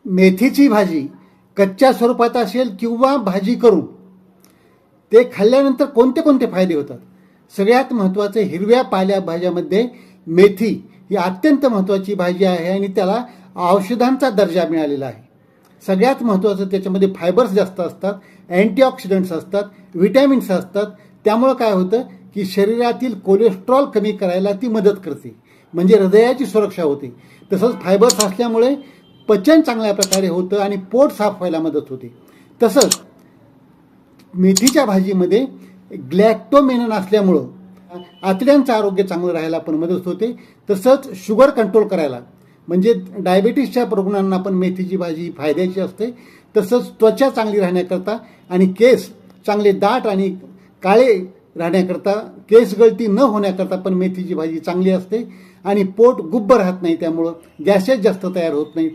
मेथीची भाजी कच्च्या स्वरूपात असेल किंवा भाजी करून ते खाल्ल्यानंतर कोणते कोणते फायदे होतात. सगळ्यात महत्त्वाचे, हिरव्या पालेभाज्यामध्ये मेथी ही अत्यंत महत्त्वाची भाजी आहे आणि त्याला औषधांचा दर्जा मिळालेला आहे. सगळ्यात महत्त्वाचं त्याच्यामध्ये फायबर्स जास्त असतात, अँटीऑक्सिडंट्स असतात, विटॅमिन्स असतात. त्यामुळं काय होतं की शरीरातील कोलेस्ट्रॉल कमी करायला ती मदत करते, म्हणजे हृदयाची सुरक्षा होते. तसंच फायबर्स असल्यामुळे पचन चांगल्या प्रकारे होतं आणि पोट साफ व्हायला मदत होते. तसंच मेथीच्या भाजीमध्ये ग्लॅक्टोमेनन असल्यामुळं आतड्यांचं आरोग्य चांगलं राहायला पण मदत होते. तसंच शुगर कंट्रोल करायला, म्हणजे डायबेटीसच्या रुग्णांना पण मेथीची भाजी फायद्याची असते. तसंच त्वचा चांगली राहण्याकरता आणि केस चांगले दाट आणि काळे राहण्याकरता, केस गळती न होण्याकरता पण मेथीची भाजी चांगली असते. आणि पोट गुब्ब राहत नाही, त्यामुळं गॅसेस जास्त तयार होत नाहीत.